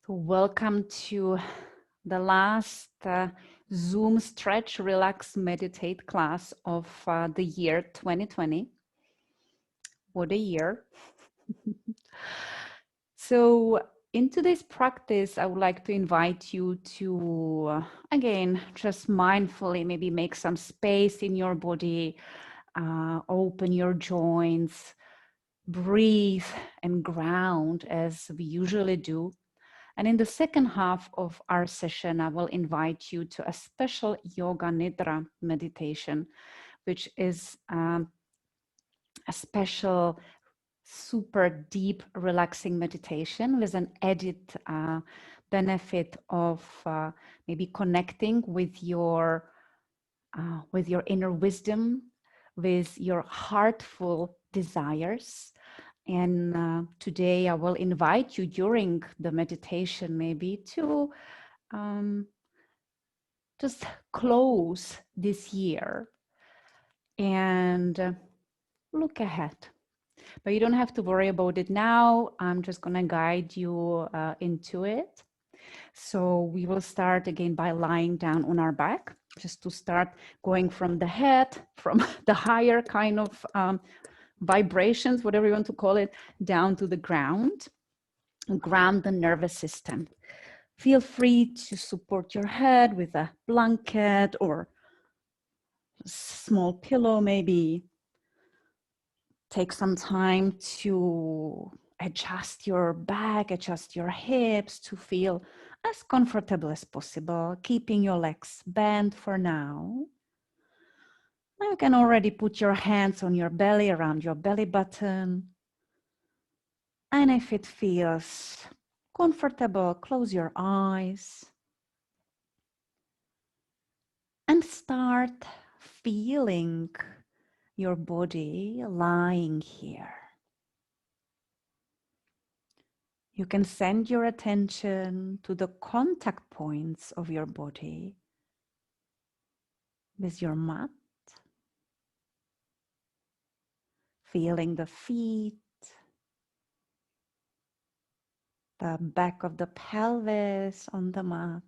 So welcome to the last Zoom stretch, relax, meditate class of the year 2020. What a year. So in today's practice, I would like to invite you to, again, just mindfully maybe make some space in your body, open your joints, breathe and ground as we usually do. And in the second half of our session, I will invite you to a special Yoga Nidra meditation, which is a special, super deep, relaxing meditation with an added benefit of maybe connecting with your inner wisdom, with your heartful desires. And today I will invite you during the meditation maybe to just close this year and look ahead. But you don't have to worry about it now. I'm just going to guide you into it. So we will start again by lying down on our back, just to start going from the head, from the higher kind of vibrations, whatever you want to call it, down to the ground, ground the nervous system. Feel free to support your head with a blanket or a small pillow maybe. Take some time to adjust your back, adjust your hips to feel as comfortable as possible, keeping your legs bent for now. Now you can already put your hands on your belly, around your belly button. And if it feels comfortable, close your eyes and start feeling your body lying here. You can send your attention to the contact points of your body with your mat, feeling the feet, the back of the pelvis on the mat,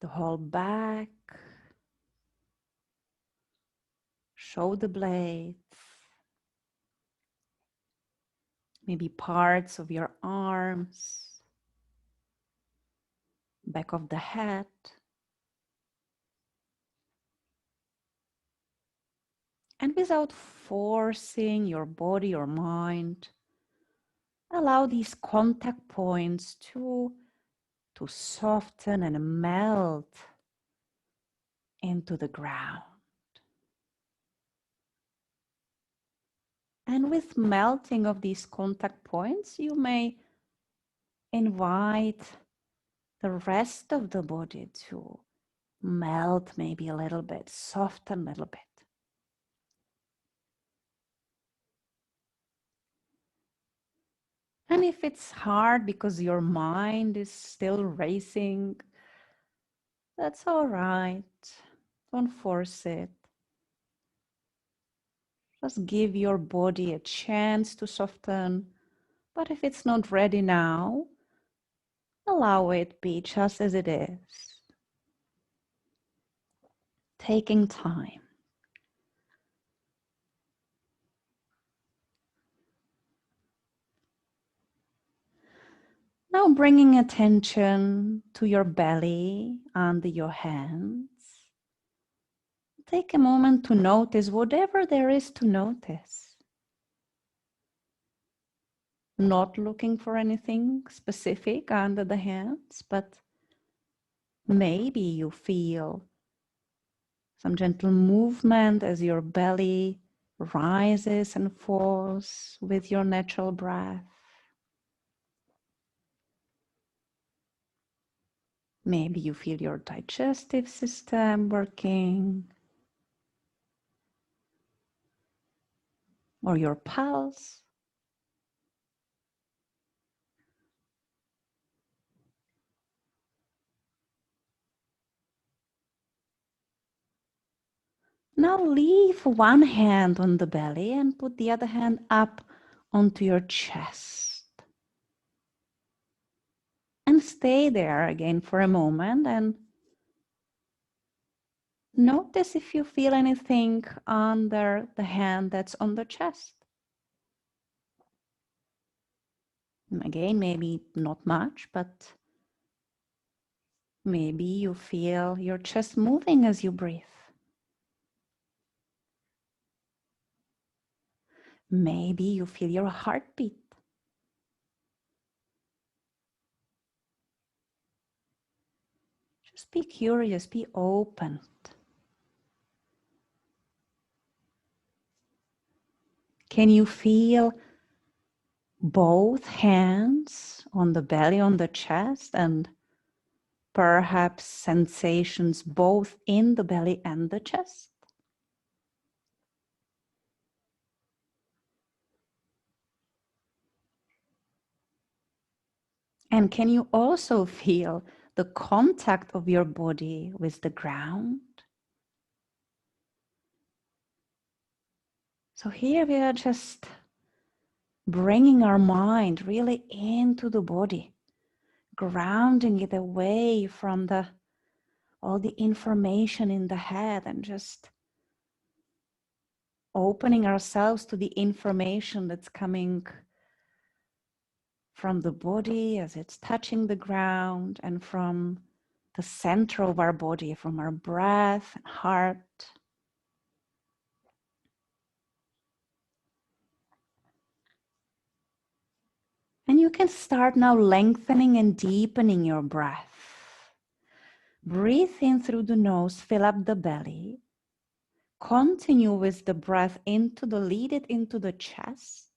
the whole back, shoulder blades, maybe parts of your arms, back of the head. And without forcing your body or mind, allow these contact points to soften and melt into the ground. And with melting of these contact points, you may invite the rest of the body to melt maybe a little bit, soften a little bit. And if it's hard because your mind is still racing, that's all right. Don't force it. Just give your body a chance to soften. But if it's not ready now, allow it be just as it is. Taking time. Now bringing attention to your belly and your hands. Take a moment to notice whatever there is to notice. Not looking for anything specific under the hands, but maybe you feel some gentle movement as your belly rises and falls with your natural breath. Maybe you feel your digestive system working, or your pulse. Now leave one hand on the belly and put the other hand up onto your chest. And stay there again for a moment and notice if you feel anything under the hand that's on the chest. Again, maybe not much, but maybe you feel your chest moving as you breathe. Maybe you feel your heartbeat. Just be curious, be open. Can you feel both hands on the belly, on the chest, and perhaps sensations both in the belly and the chest? And can you also feel the contact of your body with the ground? So here we are just bringing our mind really into the body, grounding it away from all the information in the head and just opening ourselves to the information that's coming from the body as it's touching the ground and from the center of our body, from our breath and heart. And you can start now lengthening and deepening your breath. Breathe in through the nose, fill up the belly. Continue with the breath lead it into the chest.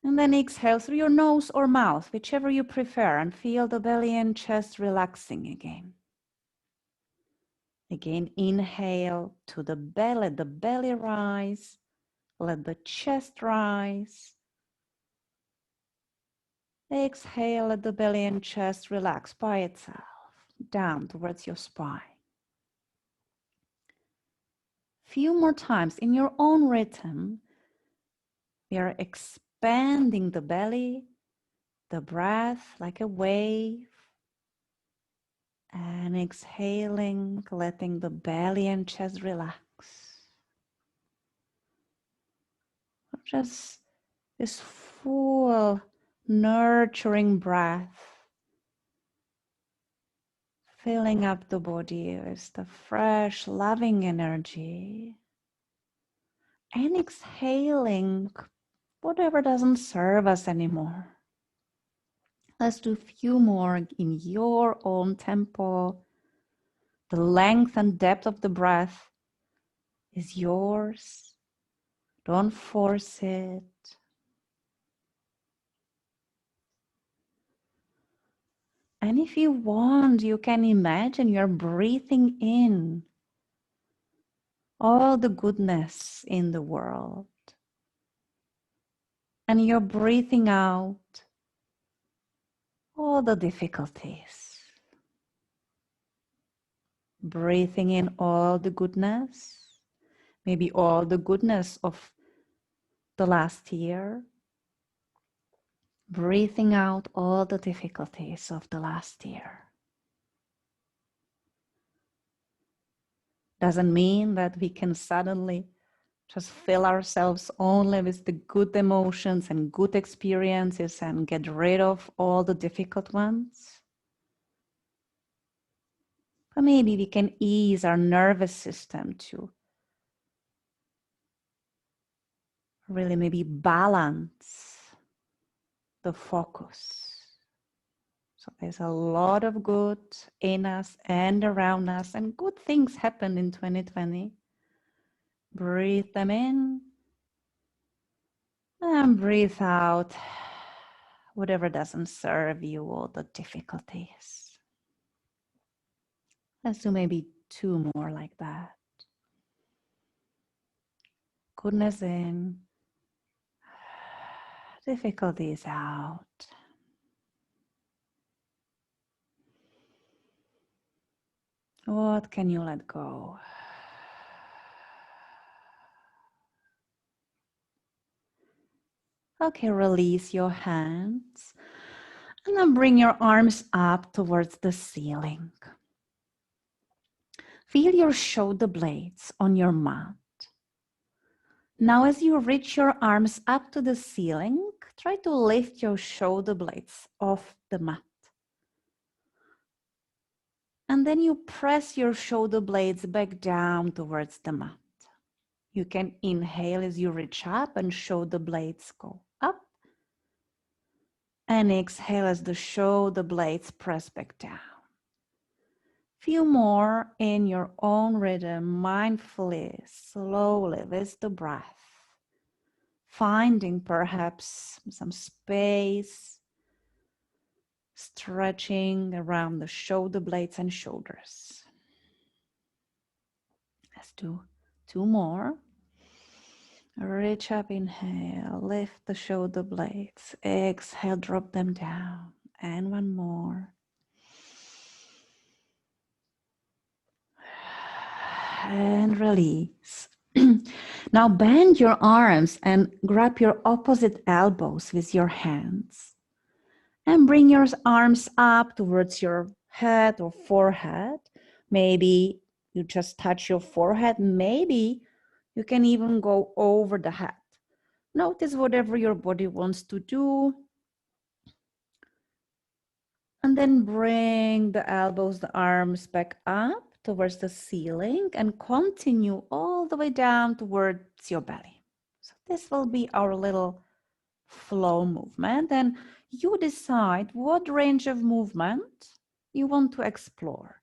And then exhale through your nose or mouth, whichever you prefer, and feel the belly and chest relaxing again. Again, inhale to the belly, let the belly rise, let the chest rise. Exhale, let the belly and chest relax by itself, down towards your spine. Few more times in your own rhythm, we are expanding the belly, the breath like a wave, and exhaling, letting the belly and chest relax. Just this full, nurturing breath, filling up the body with the fresh, loving energy, and exhaling whatever doesn't serve us anymore. Let's do a few more in your own tempo. The length and depth of the breath is yours. Don't force it. And if you want, you can imagine you're breathing in all the goodness in the world. And you're breathing out all the difficulties. Breathing in all the goodness, maybe all the goodness of the last year. Breathing out all the difficulties of the last year. Doesn't mean that we can suddenly just fill ourselves only with the good emotions and good experiences and get rid of all the difficult ones. But maybe we can ease our nervous system to really maybe balance the focus. So there's a lot of good in us and around us, and good things happen in 2020. Breathe them in and breathe out whatever doesn't serve you, all the difficulties. Let's do maybe 2 more like that. Goodness in, difficulties out. What can you let go? Okay, release your hands. And then bring your arms up towards the ceiling. Feel your shoulder blades on your mat. Now, as you reach your arms up to the ceiling, try to lift your shoulder blades off the mat. And then you press your shoulder blades back down towards the mat. You can inhale as you reach up and shoulder blades go up. And exhale as the shoulder blades press back down. Few more in your own rhythm, mindfully, slowly with the breath. Finding perhaps some space, stretching around the shoulder blades and shoulders. Let's do 2 more. Reach up, inhale, lift the shoulder blades. Exhale, drop them down. And 1 more. And release. Now bend your arms and grab your opposite elbows with your hands. And bring your arms up towards your head or forehead. Maybe you just touch your forehead. Maybe you can even go over the head. Notice whatever your body wants to do. And then bring the elbows, the arms back up towards the ceiling and continue all the way down towards your belly. So this will be our little flow movement, and you decide what range of movement you want to explore.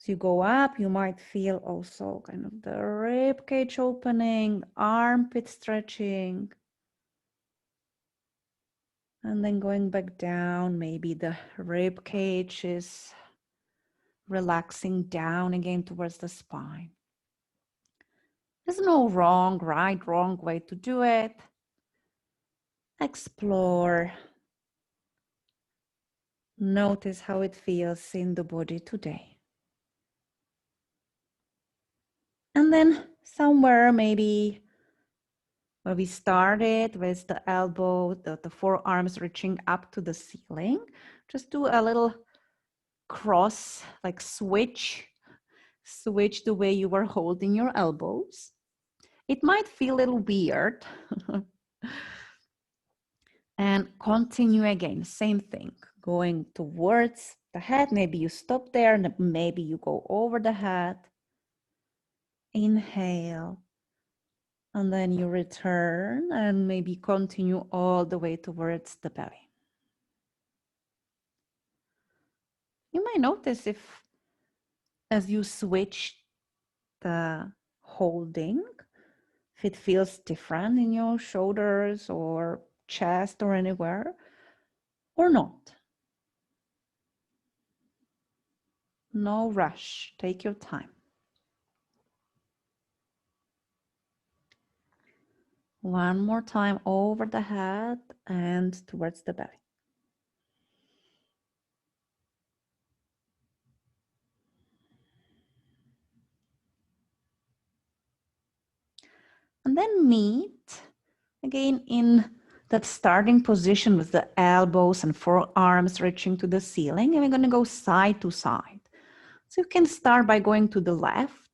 As you go up, you might feel also kind of the rib cage opening, armpit stretching. And then going back down, maybe the rib cage is relaxing down again towards the spine. There's no wrong way to do it. Explore. Notice how it feels in the body today. And then somewhere maybe where we started with the elbow, the forearms reaching up to the ceiling, just do a little cross, like switch the way you were holding your elbows. It might feel a little weird. And continue again, same thing, going towards the head. Maybe you stop there and maybe you go over the head. Inhale. And then you return and maybe continue all the way towards the belly. You might notice if, as you switch the holding, if it feels different in your shoulders or chest or anywhere, or not. No rush, take your time. One more time over the head and towards the belly. And then meet again in that starting position with the elbows and forearms reaching to the ceiling. And we're going to go side to side. So you can start by going to the left.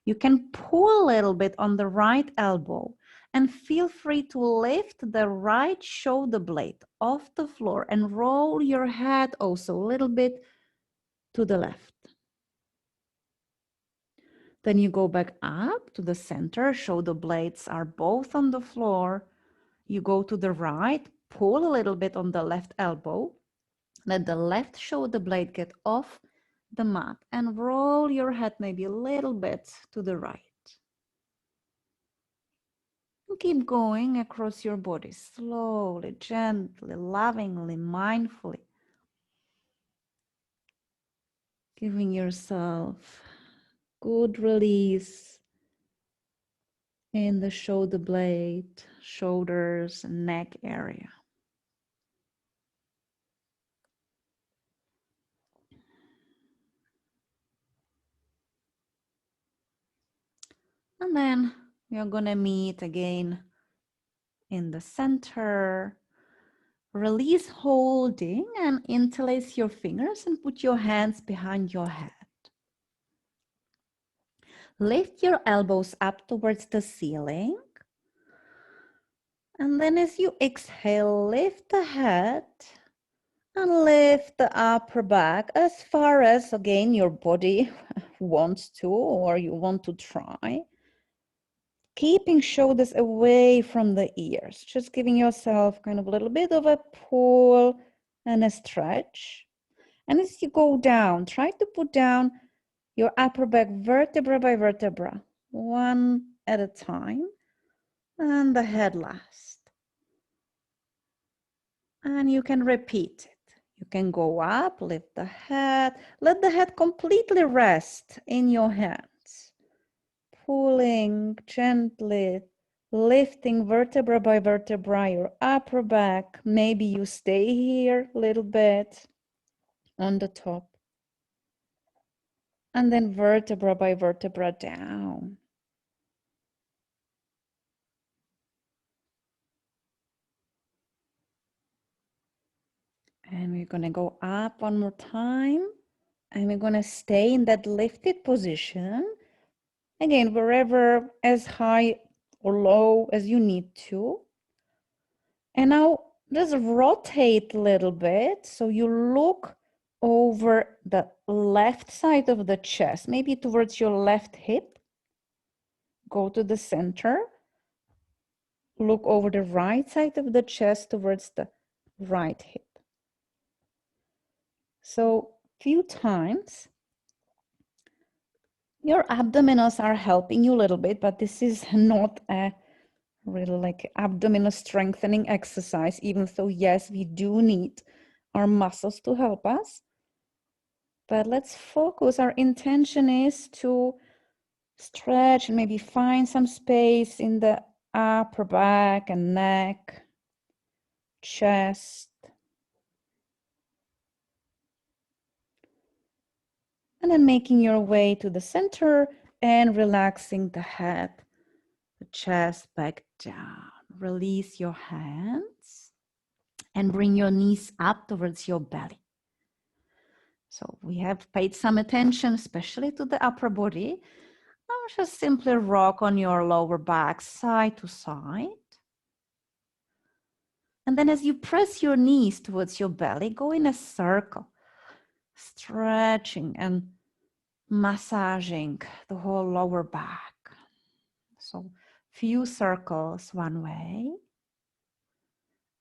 You can pull a little bit on the right elbow and feel free to lift the right shoulder blade off the floor and roll your head also a little bit to the left. Then you go back up to the center. Shoulder blades are both on the floor. You go to the right, pull a little bit on the left elbow. Let the left shoulder blade get off the mat and roll your head maybe a little bit to the right. And keep going across your body, slowly, gently, lovingly, mindfully. Giving yourself good release in the shoulder blade, shoulders, and neck area. And then we are going to meet again in the center. Release holding and interlace your fingers and put your hands behind your head. Lift your elbows up towards the ceiling. And then as you exhale, lift the head and lift the upper back as far as, again, your body wants to or you want to try. Keeping shoulders away from the ears, just giving yourself kind of a little bit of a pull and a stretch. And as you go down, try to put down your upper back vertebra by vertebra, one at a time, and the head last. And you can repeat it. You can go up, lift the head, let the head completely rest in your hands. Pulling gently, lifting vertebra by vertebra, your upper back. Maybe you stay here a little bit on the top. And then vertebra by vertebra down. And we're going to go up one more time. And we're going to stay in that lifted position. Again, wherever, as high or low as you need to. And now just rotate a little bit. So you look over the left side of the chest, maybe towards your left hip. Go to the center. Look over the right side of the chest towards the right hip. So few times. Your abdominals are helping you a little bit, but this is not a really like abdominal strengthening exercise, even though, yes, we do need our muscles to help us. But let's focus. Our intention is to stretch and maybe find some space in the upper back and neck, chest. And then making your way to the center and relaxing the head, the chest back down. Release your hands and bring your knees up towards your belly. So we have paid some attention, especially to the upper body. Now just simply rock on your lower back side to side. And then as you press your knees towards your belly, go in a circle, stretching and massaging the whole lower back. So few circles one way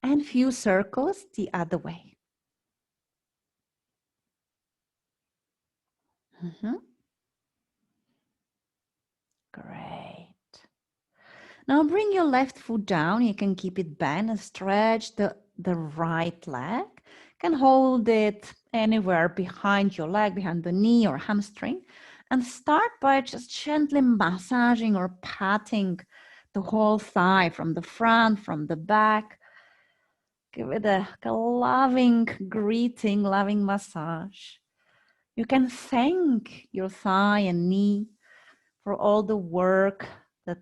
and few circles the other way. Great. Now bring your left foot down. You can keep it bent and stretch the right leg. You can hold it anywhere behind your leg, behind the knee or hamstring. And start by just gently massaging or patting the whole thigh from the front, from the back. Give it a loving greeting, loving massage. You can thank your thigh and knee for all the work that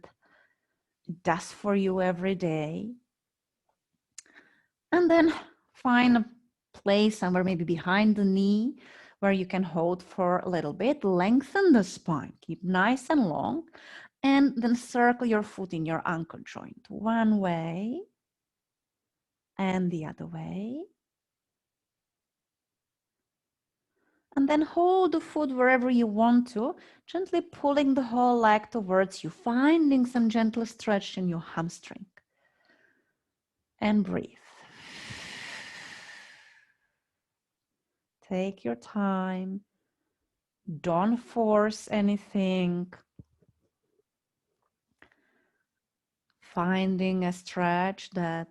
it does for you every day. And then find a place somewhere maybe behind the knee where you can hold for a little bit. Lengthen the spine, keep nice and long, and then circle your foot in your ankle joint. One way and the other way. And then hold the foot wherever you want to, gently pulling the whole leg towards you, finding some gentle stretch in your hamstring. And breathe. Take your time. Don't force anything. Finding a stretch that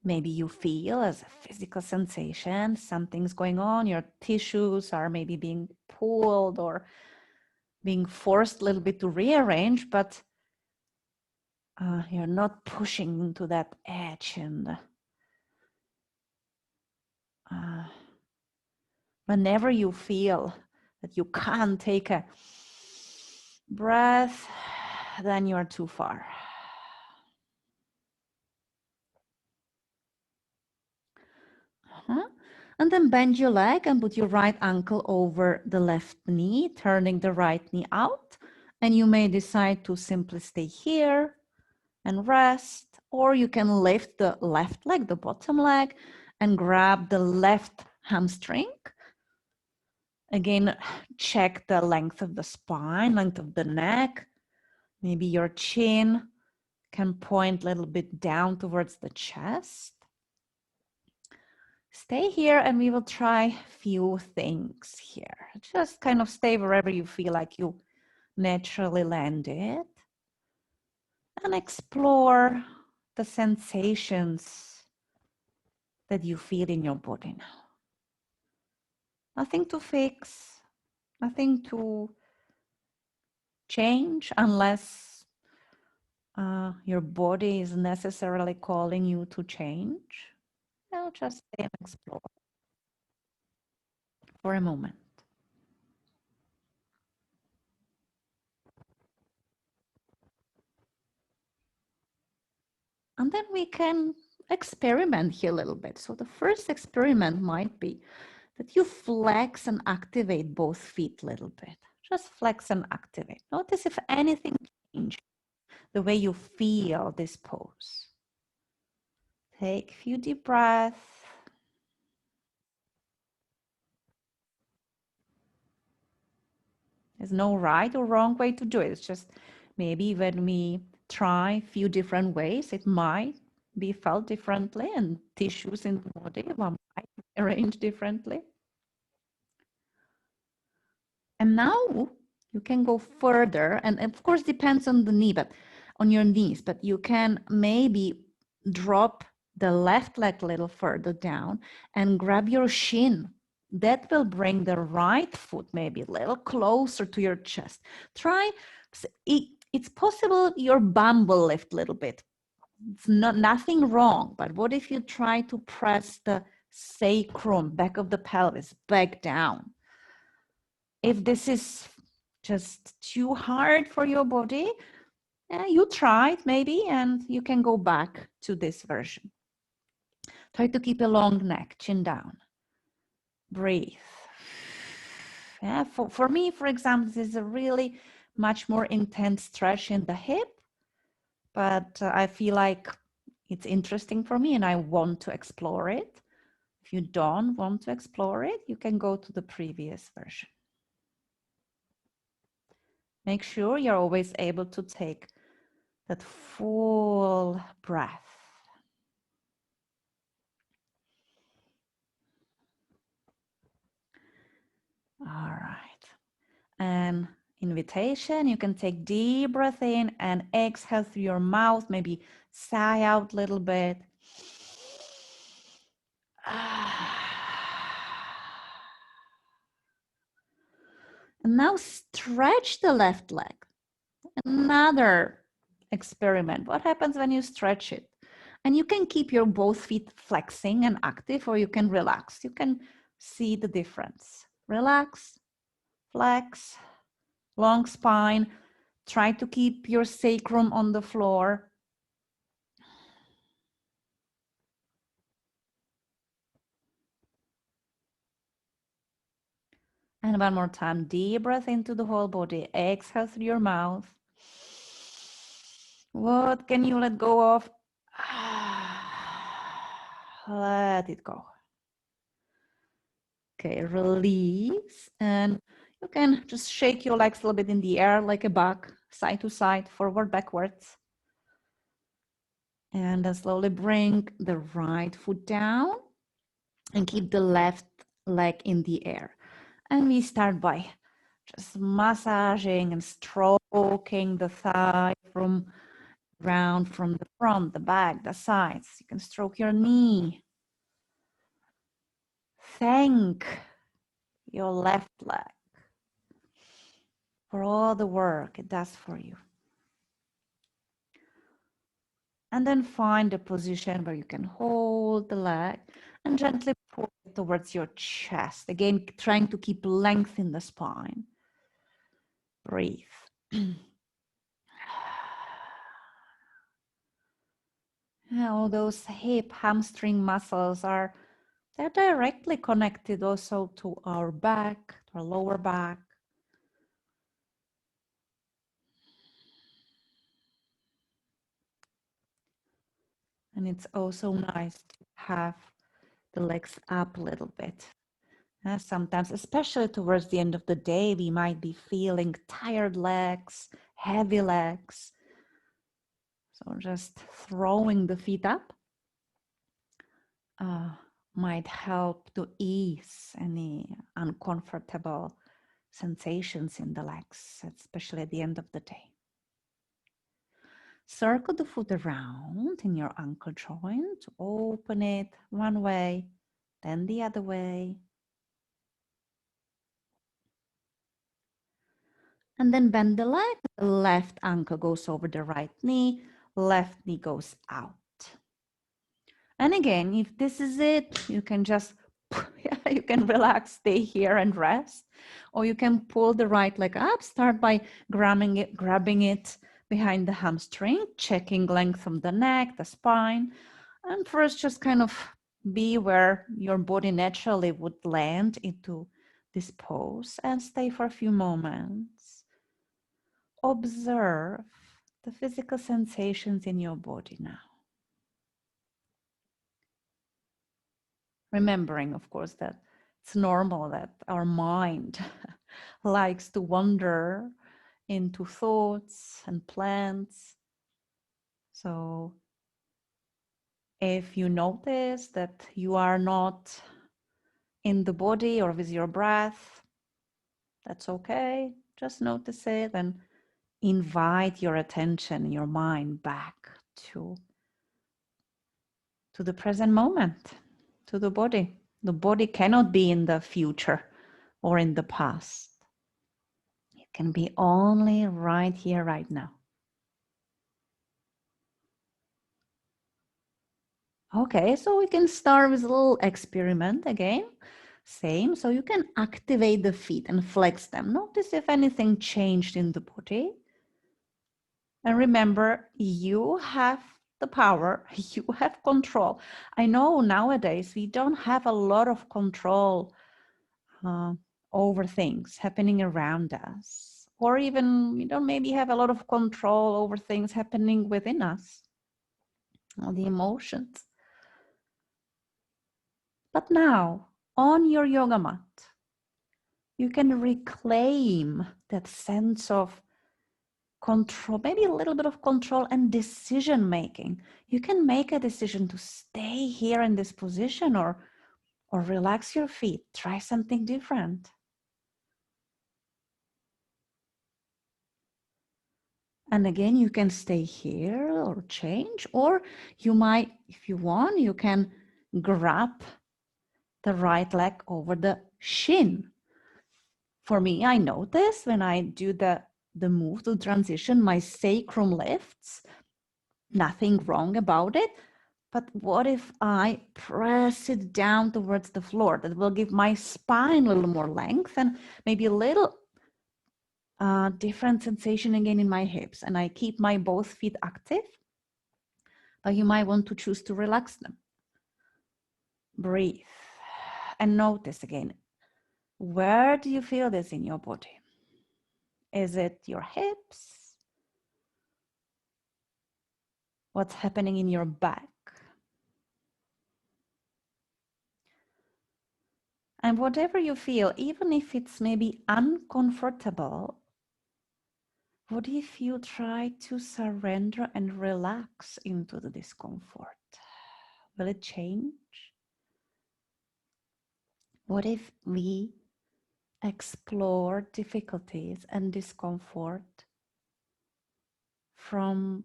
maybe you feel as a physical sensation. Something's going on. Your tissues are maybe being pulled or being forced a little bit to rearrange, but you're not pushing into that edge. And whenever you feel that you can't take a breath, then you're too far. And then bend your leg and put your right ankle over the left knee, turning the right knee out. And you may decide to simply stay here and rest, or you can lift the left leg, the bottom leg, and grab the left hamstring. Again, check the length of the spine, length of the neck. Maybe your chin can point a little bit down towards the chest. Stay here and we will try a few things here. Just kind of stay wherever you feel like you naturally landed and explore the sensations that you feel in your body now. Nothing to fix, nothing to change unless your body is necessarily calling you to change. Now just stay and explore for a moment. And then we can experiment here a little bit. So the first experiment might be that you flex and activate both feet a little bit. Just flex and activate. Notice if anything changes the way you feel this pose. Take a few deep breaths. There's no right or wrong way to do it. It's just maybe when we try a few different ways, it might be felt differently, and tissues in the body one might arrange differently. And now you can go further, and of course depends on the knee, but on your knees, but you can maybe drop the left leg a little further down and grab your shin. That will bring the right foot maybe a little closer to your chest. Try, it's possible your bum will lift a little bit. It's nothing wrong, but what if you try to press the sacrum, back of the pelvis, back down? If this is just too hard for your body, you try it maybe, and you can go back to this version. Try to keep a long neck, chin down. Breathe. Yeah, for me, for example, this is a really much more intense stretch in the hip, but I feel like it's interesting for me and I want to explore it. If you don't want to explore it, you can go to the previous version. Make sure you're always able to take that full breath. All right. And invitation, you can take deep breath in and exhale through your mouth, maybe sigh out a little bit. And now stretch the left leg. Another experiment. What happens when you stretch it? And you can keep your both feet flexing and active, or you can relax. You can see the difference. Relax, flex, long spine. Try to keep your sacrum on the floor. And one more time, deep breath into the whole body. Exhale through your mouth. What can you let go of? Let it go. Okay, release. And you can just shake your legs a little bit in the air like a bug, side to side, forward, backwards. And then slowly bring the right foot down and keep the left leg in the air. And we start by just massaging and stroking the thigh from around, from the front, the back, the sides. You can stroke your knee. Thank your left leg for all the work it does for you. And then find a position where you can hold the leg and gently pull it towards your chest. Again, trying to keep length in the spine. Breathe. All those hip hamstring muscles are They're directly connected also to our back, our lower back. And it's also nice to have the legs up a little bit. Sometimes, especially towards the end of the day, we might be feeling tired legs, heavy legs. So just throwing the feet up might help to ease any uncomfortable sensations in the legs, especially at the end of the day. Circle the foot around in your ankle joint, open it one way, then the other way. And then bend the leg. The left ankle goes over the right knee, left knee goes out. And again, if this is it, you can just, you can relax, stay here and rest. Or you can pull the right leg up, start by grabbing it behind the hamstring, checking length from the neck, the spine. And first just kind of be where your body naturally would land into this pose and stay for a few moments. Observe the physical sensations in your body now. Remembering, of course, that it's normal that our mind likes to wander into thoughts and plans. So if you notice that you are not in the body or with your breath, that's okay. Just notice it and invite your attention, your mind back to the present moment, to the body. The body cannot be in the future or in the past. It can be only right here, right now. Okay, so we can start with a little experiment again. Same, so you can activate the feet and flex them. Notice if anything changed in the body. And remember, you have the power, you have control. I know nowadays we don't have a lot of control over things happening around us, or even we don't maybe have a lot of control over things happening within us, or the emotions. But now, on your yoga mat, you can reclaim that sense of control, maybe a little bit of control and decision making. You can make a decision to stay here in this position or relax your feet, try something different. And again, you can stay here or change, or you might, if you want, you can grab the right leg over the shin. For me, I notice when I do the move to transition, my sacrum lifts. Nothing wrong about it. But what if I press it down towards the floor? That will give my spine a little more length and maybe a little different sensation again in my hips. And I keep my both feet active, but you might want to choose to relax them. Breathe and notice again, where do you feel this in your body? Is it your hips? What's happening in your back? And whatever you feel, even if it's maybe uncomfortable, what if you try to surrender and relax into the discomfort? Will it change? What if we explore difficulties and discomfort from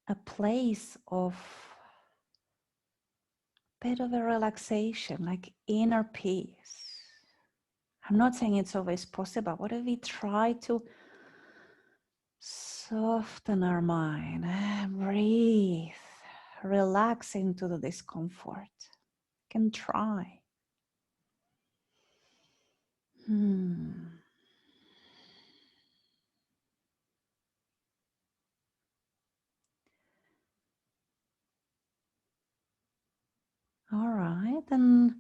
a place of a bit of a relaxation, like inner peace? I'm not saying it's always possible. What if we try to soften our mind, breathe, relax into the discomfort? Can try. All right. right, and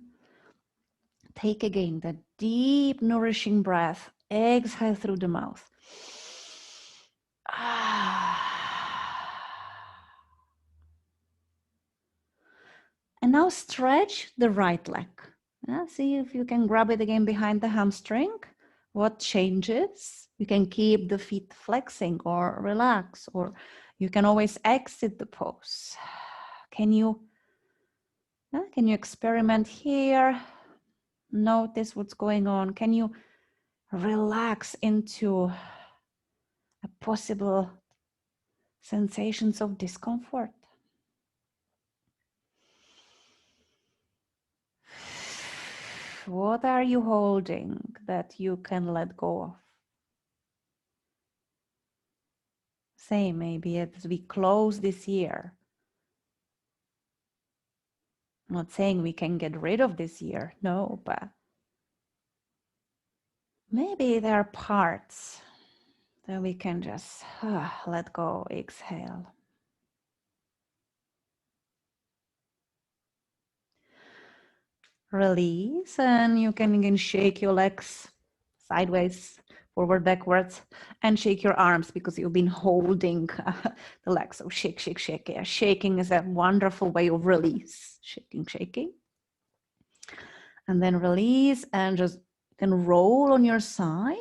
take again that deep, nourishing breath. Exhale through the mouth. And now stretch the right leg. See if you can grab it again behind the hamstring. What changes? You can keep the feet flexing or relax, or you can always exit the pose. Can you experiment here? Notice what's going on. Can you relax into a possible sensations of discomfort? What are you holding that you can let go of? Say maybe as we close this year. I'm not saying we can get rid of this year, no, but maybe there are parts that we can just let go, exhale. Release, and you can again shake your legs sideways, forward, backwards, and shake your arms because you've been holding the legs. So shake, shake, shake. Yeah. Shaking is a wonderful way of release. Shaking, shaking. And then release, and just can roll on your side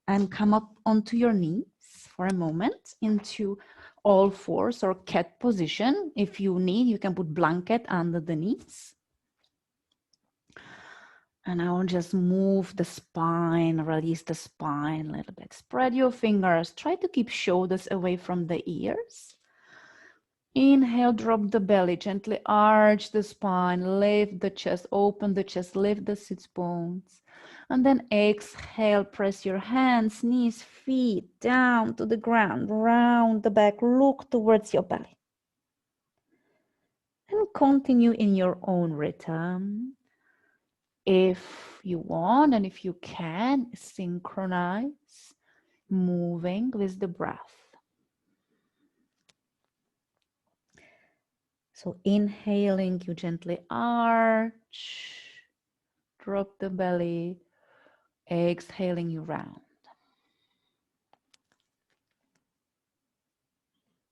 and come up onto your knees for a moment into all fours or cat position. If you need, you can put blanket under the knees. And I will just move the spine, release the spine a little bit. Spread your fingers. Try to keep shoulders away from the ears. Inhale, drop the belly, gently arch the spine, lift the chest, open the chest, lift the sits bones. And then exhale, press your hands, knees, feet down to the ground, round the back, look towards your belly. And continue in your own rhythm. If you want and if you can, synchronize, moving with the breath. So inhaling, you gently arch, drop the belly, exhaling, you round.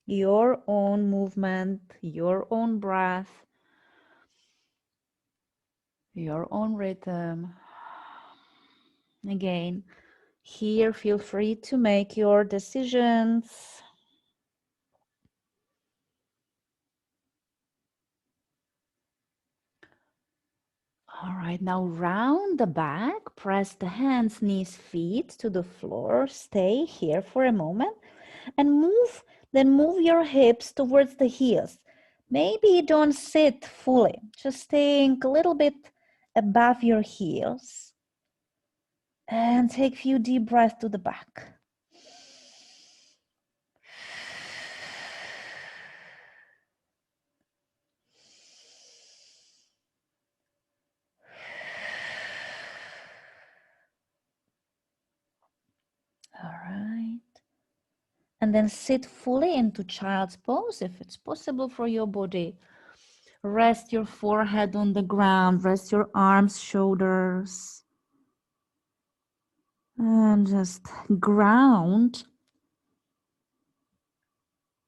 Your own movement, your own breath, your own rhythm. Again, here feel free to make your decisions. All right, now round the back, press the hands, knees, feet to the floor. Stay here for a moment and move your hips towards the heels. Maybe don't sit fully, just staying a little bit above your heels. And take a few deep breaths to the back. All right. And then sit fully into child's pose if it's possible for your body. Rest your forehead on the ground, rest your arms, shoulders. And just ground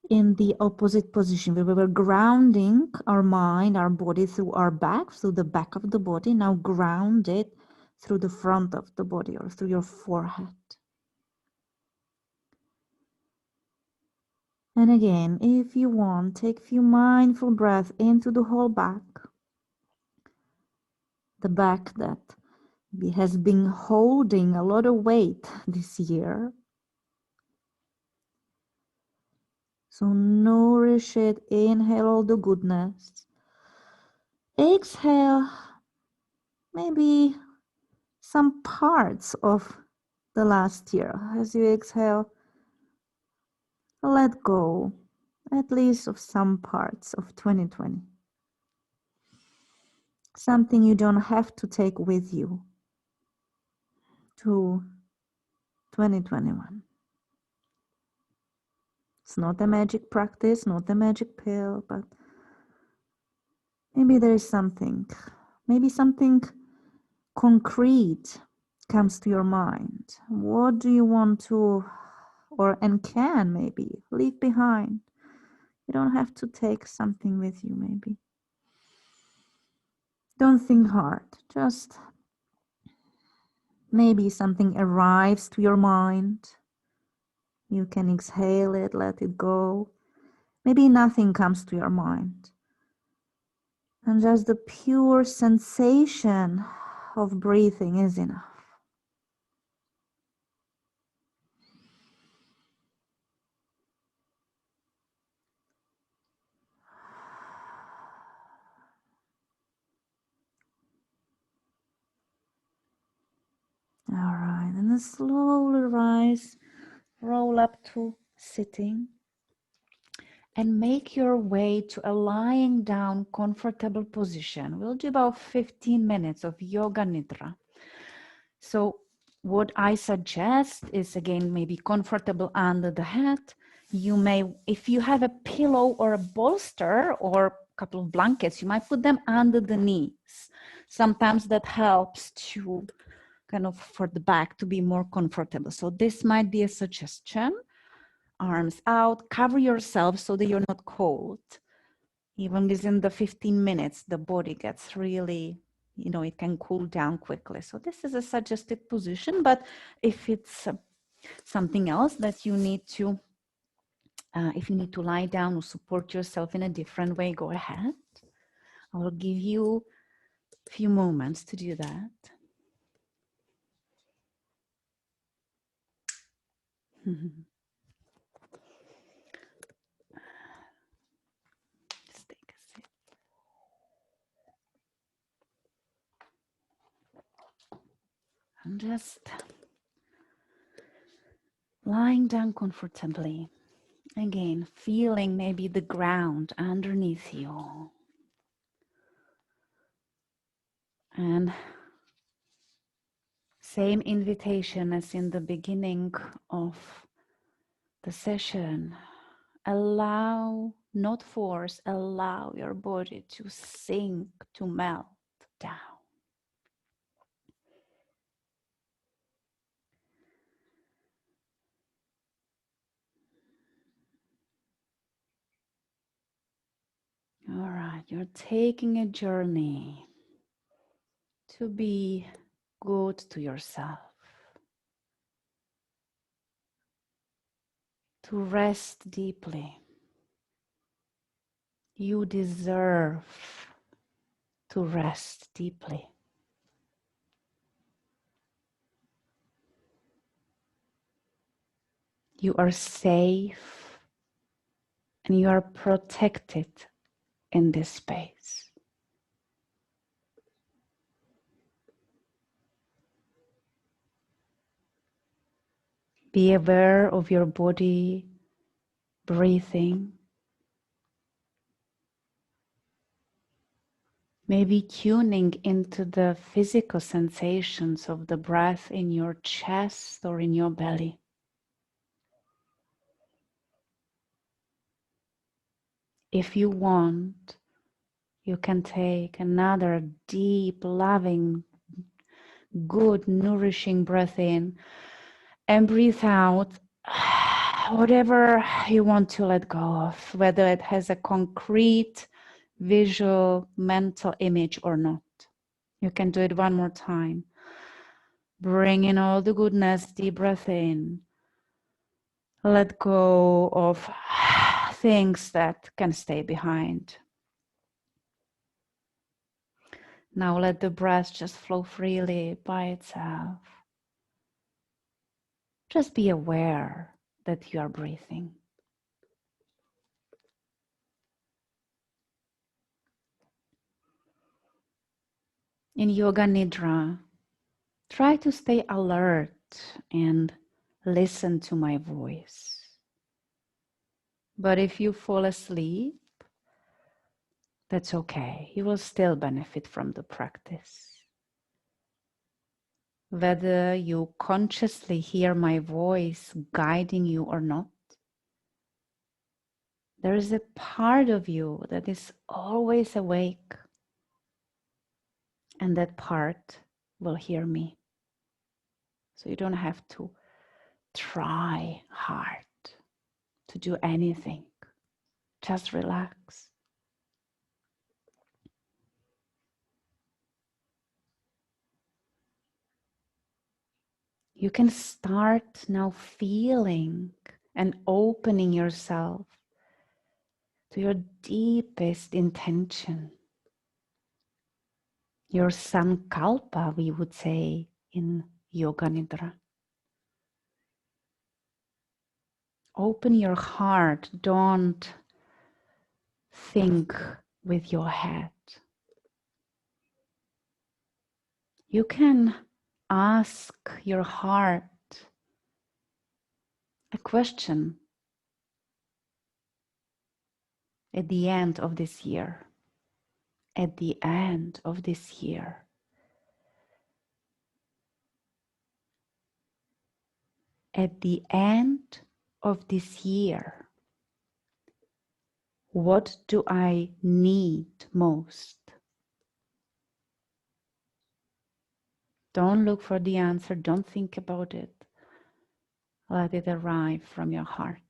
in the opposite position. We were grounding our mind, our body through our back, through the back of the body. Now ground it through the front of the body or through your forehead. And again, if you want, take a few mindful breaths into the whole back. The back that has been holding a lot of weight this year. So nourish it, inhale all the goodness. Exhale, maybe some parts of the last year. As you exhale, let go, at least of some parts of 2020. Something you don't have to take with you to 2021. It's not a magic practice, not a magic pill, but Maybe there is something, maybe something concrete comes to your mind. What do you want to, or and can maybe leave behind? You don't have to take something with you, maybe. Don't think hard, just maybe something arrives to your mind. You can exhale it, let it go. Maybe nothing comes to your mind. And just the pure sensation of breathing is enough. All right, and then slowly rise, roll up to sitting, and make your way to a lying down comfortable position. We'll do about 15 minutes of Yoga Nidra. So what I suggest is, again, maybe comfortable under the head. You may, if you have a pillow or a bolster or a couple of blankets, you might put them under the knees. Sometimes that helps to kind of for the back to be more comfortable. So this might be a suggestion. Arms out, cover yourself so that you're not cold. Even within the 15 minutes, the body gets really, it can cool down quickly. So this is a suggested position, but if it's something else that you need to, if you need to lie down or support yourself in a different way, go ahead. I will give you a few moments to do that. Just take a sip. And just lying down comfortably. Again, feeling maybe the ground underneath you. And same invitation as in the beginning of the session. Allow, not force, allow your body to sink, to melt down. All right, you're taking a journey to be good to yourself, to rest deeply. You deserve to rest deeply. You are safe and you are protected in this space. Be aware of your body breathing. Maybe tuning into the physical sensations of the breath in your chest or in your belly. If you want, you can take another deep, loving, good, nourishing breath in and breathe out whatever you want to let go of, whether it has a concrete, visual, mental image or not. You can do it one more time. Bring in all the goodness, deep breath in. Let go of things that can stay behind. Now let the breath just flow freely by itself. Just be aware that you are breathing. In Yoga Nidra, try to stay alert and listen to my voice. But if you fall asleep, that's okay. You will still benefit from the practice. Whether you consciously hear my voice guiding you or not, There is a part of you that is always awake, and that part will hear me. So you don't have to try hard to do anything. Just relax. You can start now feeling and opening yourself to your deepest intention, your sankalpa, we would say in Yoga Nidra. Open your heart, don't think with your head. You can ask your heart a question at the end of this year. At the end of this year, at the end of this year, what do I need most? Don't look for the answer. Don't think about it. Let it arrive from your heart.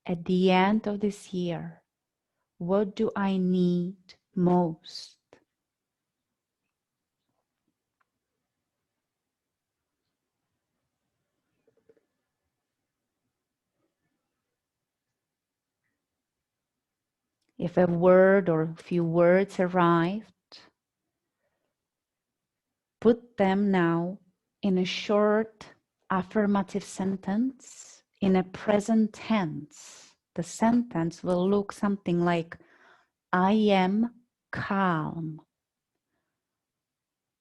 At the end of this year, what do I need most? If a word or a few words arrived, put them now in a short affirmative sentence in a present tense. The sentence will look something like, I am calm.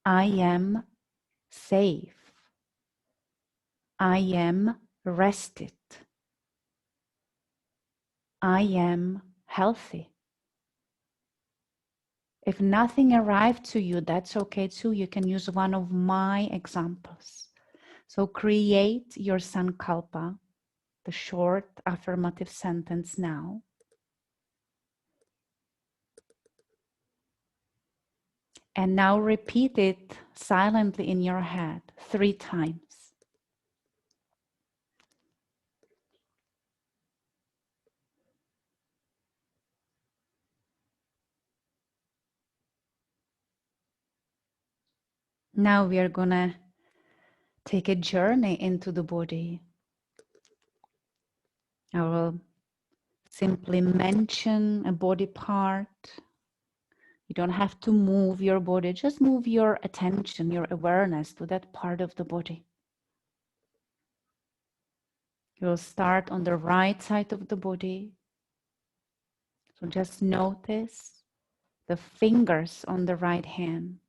I am safe. I am rested. I am healthy. If nothing arrived to you, that's okay too. You can use one of my examples. So create your sankalpa, the short affirmative sentence now. And now repeat it silently in your head 3 times. Now we are gonna take a journey into the body. I will simply mention a body part. You don't have to move your body, just move your attention, your awareness to that part of the body. You'll start on the right side of the body. So just notice the fingers on the right hand,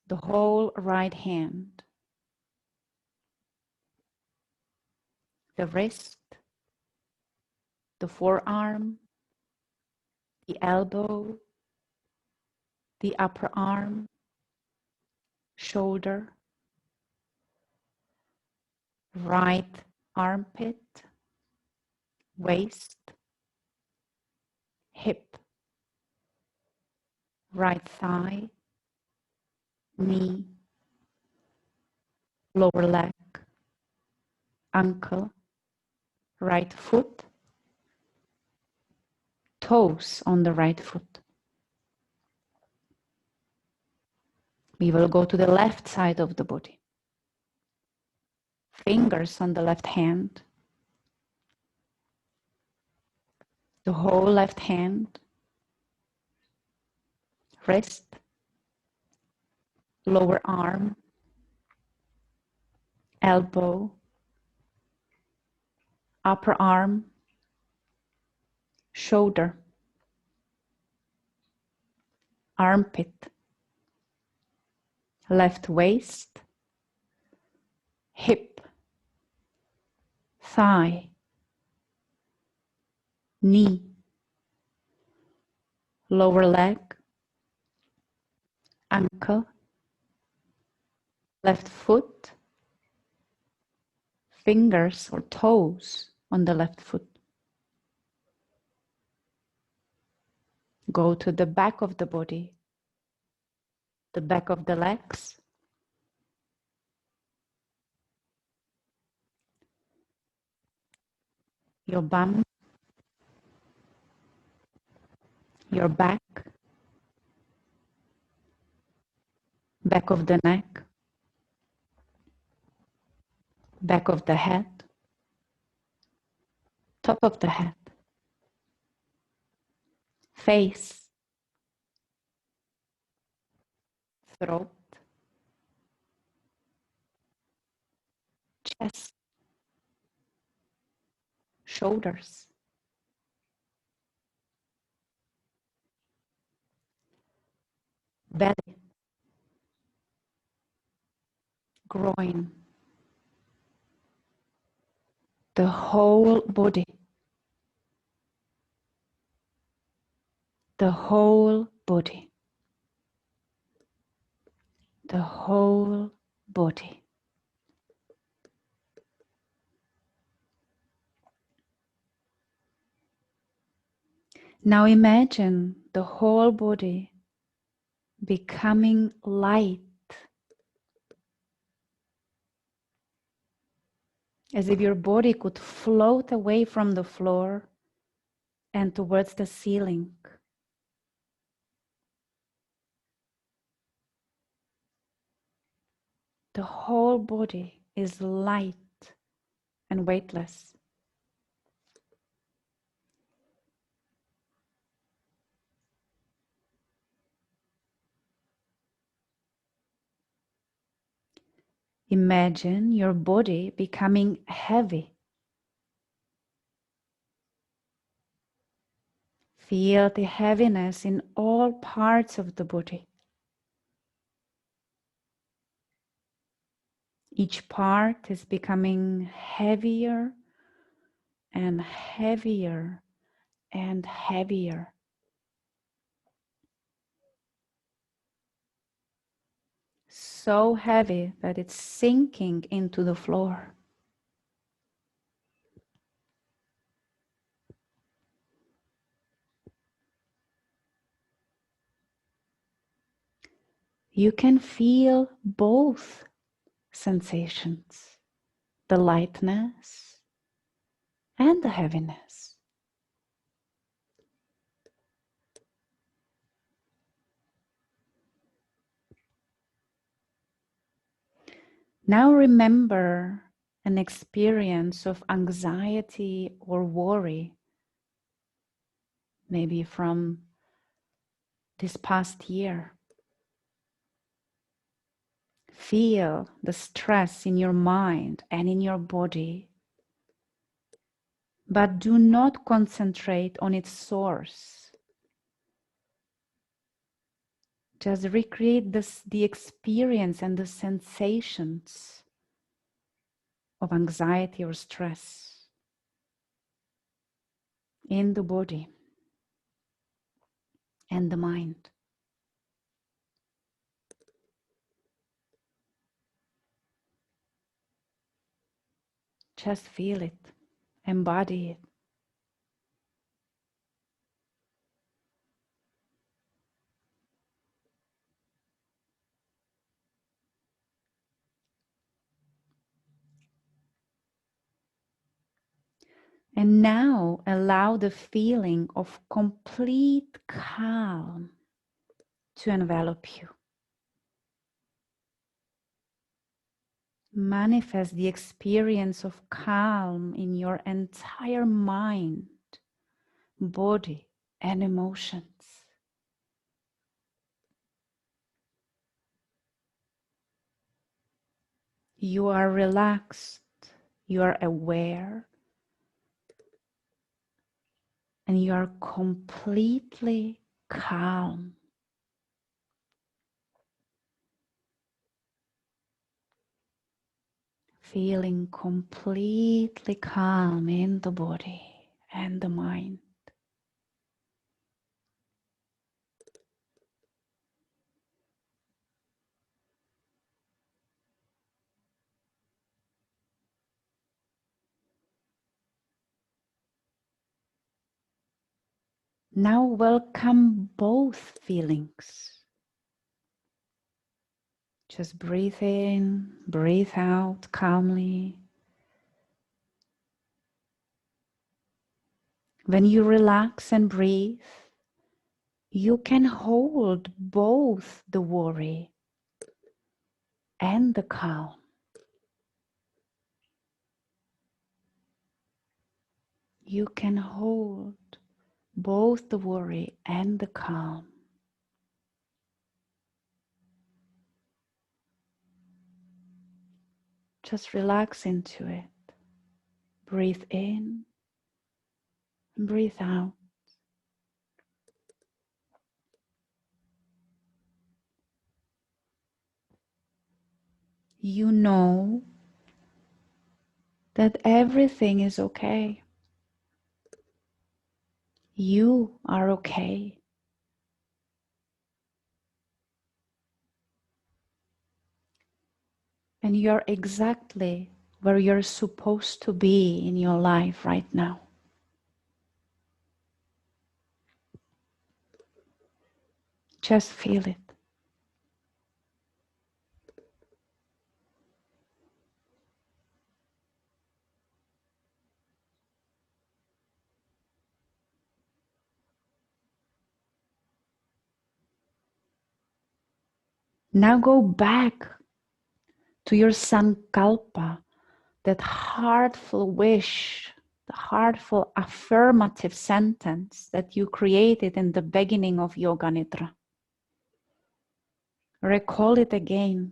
the whole right hand, the wrist, the forearm, the elbow, the upper arm, shoulder, right armpit, waist, hip, right thigh, knee, lower leg, ankle, right foot, toes on the right foot. We will go to the left side of the body. Fingers on the left hand, the whole left hand, wrist, lower arm, elbow, upper arm, shoulder, armpit, left waist, hip, thigh, knee, lower leg, ankle, left foot, fingers or toes on the left foot. Go to the back of the body, the back of the legs, your bum, your back, back of the neck, back of the head, top of the head, face, throat, chest, shoulders, belly, groin, the whole body, the whole body, the whole body. Now imagine the whole body becoming light, as if your body could float away from the floor and towards the ceiling. The whole body is light and weightless. Imagine your body becoming heavy. Feel the heaviness in all parts of the body. Each part is becoming heavier and heavier and heavier. So heavy that it's sinking into the floor. You can feel both sensations, the lightness and the heaviness. Now remember an experience of anxiety or worry, maybe from this past year. Feel the stress in your mind and in your body, but do not concentrate on its source. Just recreate the experience and the sensations of anxiety or stress in the body and the mind. Just feel it, embody it. And now allow the feeling of complete calm to envelop you. Manifest the experience of calm in your entire mind, body, and emotions. You are relaxed, you are aware, and you are completely calm. Feeling completely calm in the body and the mind. Now welcome both feelings. Just breathe in, breathe out calmly. When you relax and breathe, you can hold both the worry and the calm. You can hold both the worry and the calm. Just relax into it. Breathe in and breathe out. You know that everything is okay. You are okay. And you're exactly where you're supposed to be in your life right now. Just feel it. Now go back to your sankalpa, that heartful wish, the heartful affirmative sentence that you created in the beginning of Yoga Nidra. Recall it again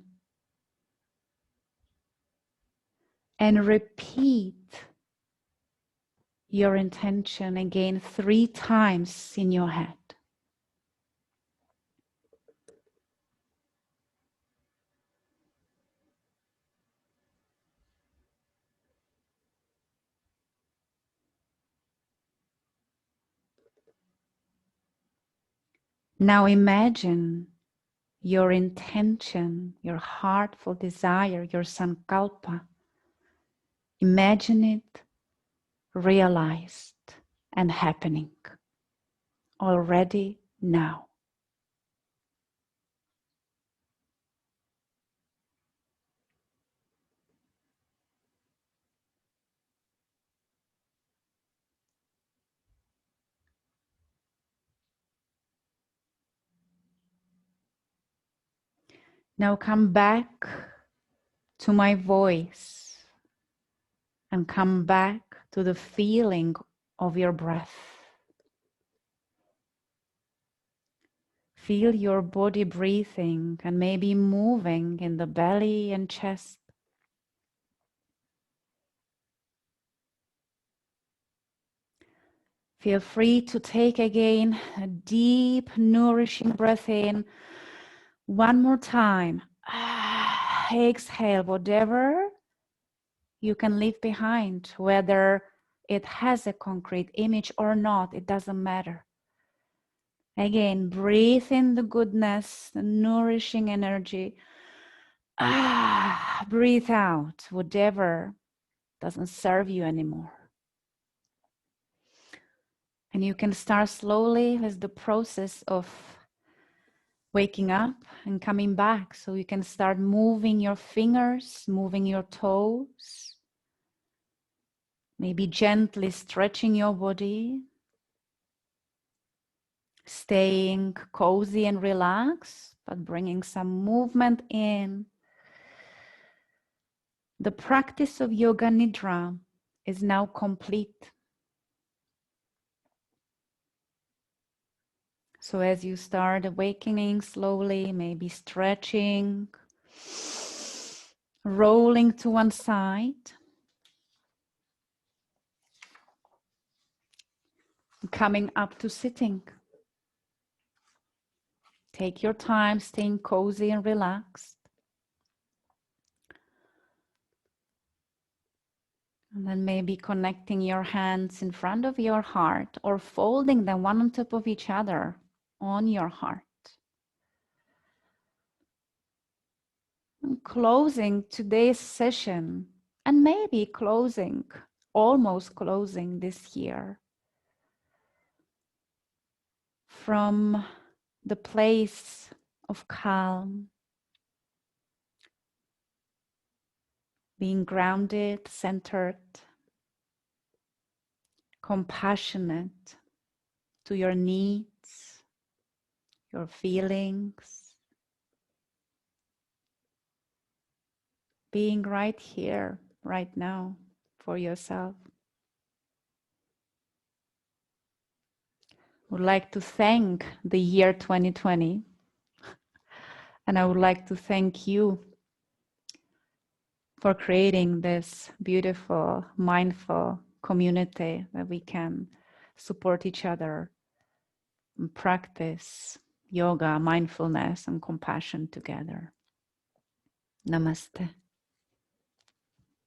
and repeat your intention again 3 times in your head. Now imagine your intention, your heartful desire, your sankalpa. Imagine it realized and happening already now. Now come back to my voice and come back to the feeling of your breath. Feel your body breathing and maybe moving in the belly and chest. Feel free to take again a deep, nourishing breath in. One more time. Exhale whatever you can leave behind, whether it has a concrete image or not, it doesn't matter. Again, breathe in the goodness, the nourishing energy. Breathe out whatever doesn't serve you anymore. And you can start slowly with the process of waking up and coming back. So you can start moving your fingers, moving your toes, maybe gently stretching your body, staying cozy and relaxed, but bringing some movement in. The practice of Yoga Nidra is now complete. So as you start awakening slowly, maybe stretching, rolling to one side, coming up to sitting. Take your time, staying cozy and relaxed. And then maybe connecting your hands in front of your heart or folding them one on top of each other on your heart. And closing today's session, and maybe closing, almost closing this year, from the place of calm, being grounded, centered, compassionate to your needs, your feelings, being right here, right now for yourself. I would like to thank the year 2020, and I would like to thank you for creating this beautiful, mindful community where we can support each other and practice yoga, mindfulness, and compassion together. Namaste.